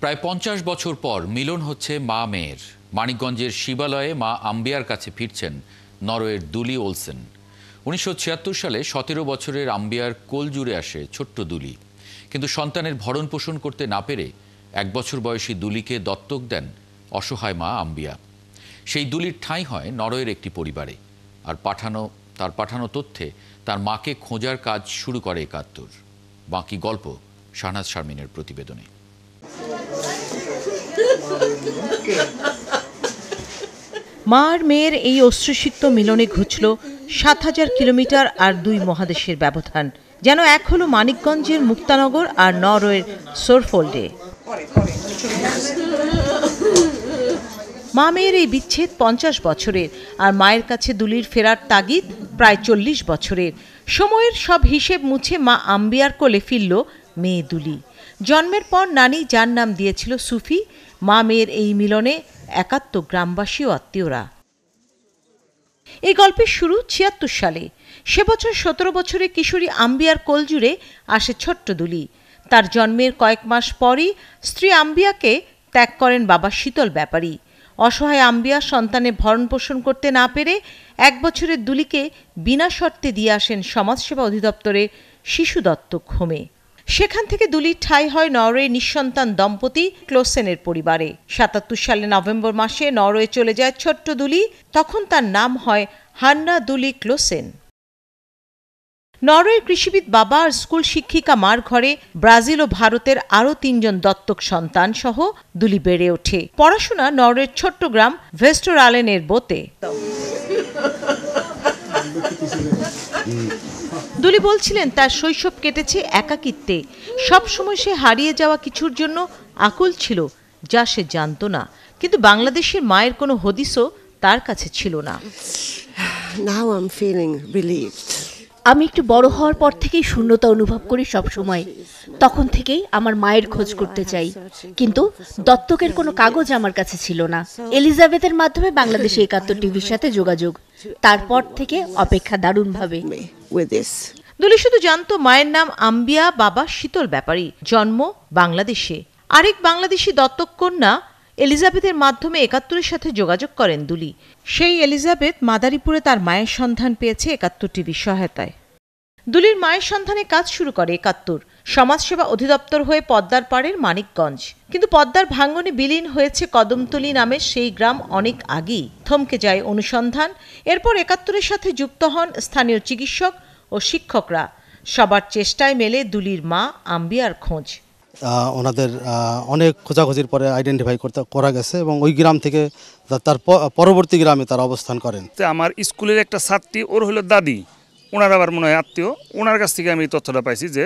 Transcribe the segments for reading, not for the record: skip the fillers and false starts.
প্রায় ৫০ বছর পর মিলন হচ্ছে মা মেয়ের। মানিকগঞ্জের শিবালয়ে মা আম্বিয়ার কাছে ফিরছেন নরওয়ের দুলি ওলসেন। ১৯৭৬ সালে ১৭ বছরের আম্বিয়ার কোল জুড়ে আসে ছোট্ট দুলি। কিন্তু সন্তানের ভরণ পোষণ করতে না পেরে ১ বছর বয়সী দুলিকে দত্তক দেন অসহায় মা আম্বিয়া। সেই দুলির ঠাঁই হয় নরওয়ের একটি পরিবারে। আর তার পাঠানো তথ্যে তার মাকে খোঁজার কাজ শুরু করে ৭১। বাকি গল্প শাহনাজ শারমিনের প্রতিবেদনে। মা আর মেয়ের এই অশ্রুসিক্ত মিলনে ঘুচল ৭,০০০ কিলোমিটার আর ২ মহাদেশের ব্যবধান। যেন এক হলো মানিকগঞ্জের মুক্তানগর আর নরওয়ের সোরফোল্ডে। মা মেয়ের এই বিচ্ছেদ ৫০ বছরের, আর মায়ের কাছে দুলির ফেরার তাগিদ প্রায় ৪০ বছরের। সময়ের সব হিসেব মুছে মা আম্বিয়ার কোলে ফিরল মেয়ে দুলি। জন্মের পর নানি যার নাম দিয়েছিল সুফি। মা মেয়ের এই মিলনে ৭১ গ্রামবাসী ও আত্মীয়রা। এই গল্পের শুরু ৭৬ সালে। সে বছর ১৭ বছরের কিশোরী আম্বিয়ার কোল জুড়ে আসে ছোট্ট দুলি। তার জন্মের কয়েক মাস পরই স্ত্রী আম্বিয়াকে ত্যাগ করেন বাবা শীতল ব্যাপারী। অসহায় আম্বিয়া সন্তানের ভরণ পোষণ করতে না পেরে ১ বছরের দুলিকে বিনা শর্তে দিয়ে আসেন সমাজসেবা অধিদপ্তরের শিশু দত্তক হোমে। সেখান থেকে দুলির ঠাঁই হয় নরওয়ে নিঃসন্তান দম্পতি ক্লোসেনের পরিবারে। ৭৭ সালে নভেম্বর মাসে নরওয়ে চলে যায় ছোট্ট দুলি। তখন তার নাম হয় হান্না দুলি ক্লোসেন। নরওয়ের কৃষিবিদ বাবা আর স্কুল শিক্ষিকা মার ঘরে ব্রাজিল ও ভারতের আরও ৩ জন দত্তক সন্তান সহ দুলি বেড়ে ওঠে। পড়াশোনা নরওয়ের ছোট্ট গ্রাম ভেস্টোরালেনের বোতে। দুলি বলছিলেন তার শৈশব কেটেছে একাকিত্বে। সবসময় সে হারিয়ে যাওয়া কিছুর জন্য আকুল ছিল, যা সে জানত না। কিন্তু বাংলাদেশের মায়ের কোনো হদিসও তার কাছে ছিল না। Now I'm feeling relieved. আমি একটু বড় হওয়ার পর থেকেই শূন্যতা অনুভব করি সব সময়। তখন থেকেই আমার মায়ের খোঁজ করতে চাই, কিন্তু দত্তকের কোনো কাগজ আমার কাছে ছিল না। এলিজাবেথের মাধ্যমে বাংলাদেশে ৭১ টিভির সাথে যোগাযোগ। তারপর থেকে অপেক্ষা দারুণভাবে। দুলি শুধু জানতো মায়ের নাম আম্বিয়া, বাবা শীতল ব্যাপারী, জন্ম বাংলাদেশে। আরেক বাংলাদেশি দত্তক কন্যা এলিজাবেথের মাধ্যমে ৭১-এর সাথে যোগাযোগ করেন দুলি। সেই এলিজাবেথ মাদারীপুরে তার মায়ের সন্ধান পেয়েছে ৭১ টিভির সহায়তায়। দুলির মায়ের সন্ধানে কাজ শুরু করে ৭১ সমাজসেবা অধিদপ্তর হয়ে পদ্মার পাড়ের মানিকগঞ্জ। কিন্তু পদ্মার ভাঙ্গনে বিলীন হয়েছে কদমতলী নামের সেই গ্রাম অনেক আগেই। থমকে যায় অনুসন্ধান। এরপর ৭১-এর সাথে যুক্ত হন স্থানীয় চিকিৎসক ও শিক্ষকরা। সবার চেষ্টায় মেলে দুলির মা আম্বিয়ার খোঁজ। ওনাদের অনেক খোঁজাখুঁজির পরে আইডেন্টিফাই করা গেছে এবং ওই গ্রাম থেকে তার পরবর্তী গ্রামে তার অবস্থান করেন। আমার স্কুলের একটা ছাত্রী, ওর হলো দাদি, ওনার আবার মনে হয় আত্মীয়। ওনার কাছ থেকে আমি তথ্যটা পাইছি যে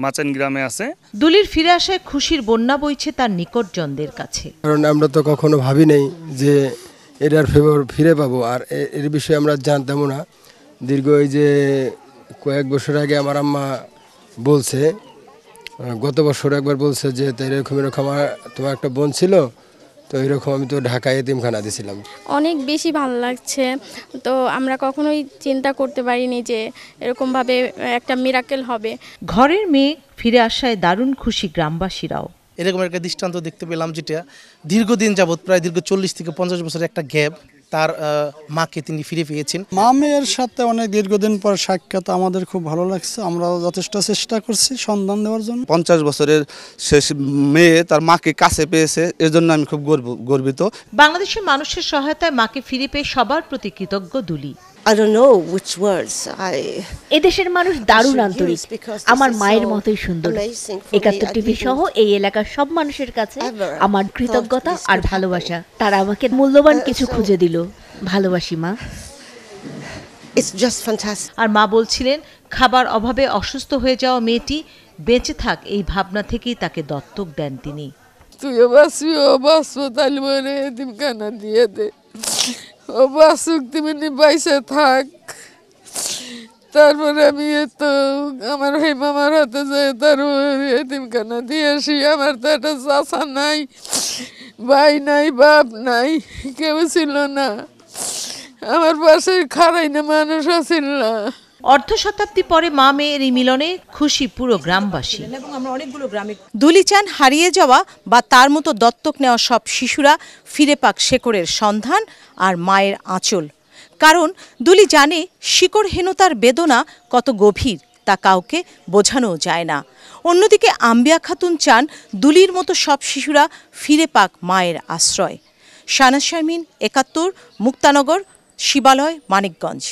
মাচান গ্রামে আছে। দুলির ফিরে আসায় খুশির বন্যা বইছে তার নিকটজনদের কাছে। কারণ আমরা তো কখনো ভাবি নাই যে এটার ফিরে পাবো, আর এর বিষয়ে আমরা জানতামও না। দীর্ঘ এই যে কয়েক বছর আগে আমার আম্মা বলছে, গত বছর একবার বলছে যে এরকম আমার তোমার একটা বোন ছিল, তো এরকম আমি তো ঢাকায় এতিমখানা দিয়েছিলাম। অনেক বেশি ভালো লাগছে। তো আমরা কখনোই চিন্তা করতে পারিনি যে এরকমভাবে একটা মিরাকেল হবে। ঘরের মেয়ে ফিরে আসায় দারুণ খুশি গ্রামবাসীরাও। এরকম একটা দৃষ্টান্ত দেখতে পেলাম, যেটা দীর্ঘদিন যাবৎ, প্রায় দীর্ঘ ৪০ থেকে ৫০ বছরের একটা গ্যাপ, তার মাকে তিনি ফিরে পেয়েছেন। মা মেয়ের সাথে অনেক দীর্ঘদিন পর সাক্ষাৎ, আমাদের খুব ভালো লাগছে। আমরা যথেষ্ট চেষ্টা করছি সন্ধান দেওয়ার জন্য। ৫০ বছরের শেষ মেয়ে তার মাকে কাছে পেয়েছে, এর জন্য আমি খুব গর্বিত। বাংলাদেশের মানুষের সহায়তায় মাকে ফিরে পেয়ে সবার প্রতি কৃতজ্ঞ দুলি। এদেশের মানুষ দারুণ আন্তরিক, আমার মায়ের মতোই সুন্দর। ৭১ টিভি সহ এই এলাকার সব মানুষের কাছে আমার কৃতজ্ঞতা আর ভালোবাসা। তারা আমাকে মূল্যবান কিছু খুঁজে দিল। ভালোবাসি মা। আর মা বলছিলেন খাবার অভাবে অসুস্থ হয়ে যাওয়া মেয়েটি বেঁচে থাক, এই ভাবনা থেকেই তাকে দত্তক দেন তিনি। তুইও বাঁচবি, ও বাঁচবো, তাহলে মনে এতিমখানা দিয়ে দে। ও বাসুক, তুমি বাইসে থাক। তারপরে আমি তো আমার এই মামার হাতে যাই, তার এতিমখানা দিয়ে আসি। আমার তো একটা চাচা নাই, ভাই নাই, বাপ নাই, কেউ ছিল না। আমার পাশে খারাই না মানুষ ছিল না। অর্ধ শতাব্দী পরে মা মেয়ের এই মিলনে খুশি পুরো গ্রামবাসী। দুলি চান হারিয়ে যাওয়া বা তার মতো দত্তক নেওয়া সব শিশুরা ফিরে পাক শেকড়ের সন্ধান আর মায়ের আঁচল। কারণ দুলি জানে শিকড়হীনতার বেদনা কত গভীর তা কাউকে বোঝানো যায় না। অন্যদিকে আম্বিয়া খাতুন চান দুলির মতো সব শিশুরা ফিরে পাক মায়ের আশ্রয়। শাহনাজ শারমিন, ৭১, মুক্তানগর, শিবালয়, মানিকগঞ্জ।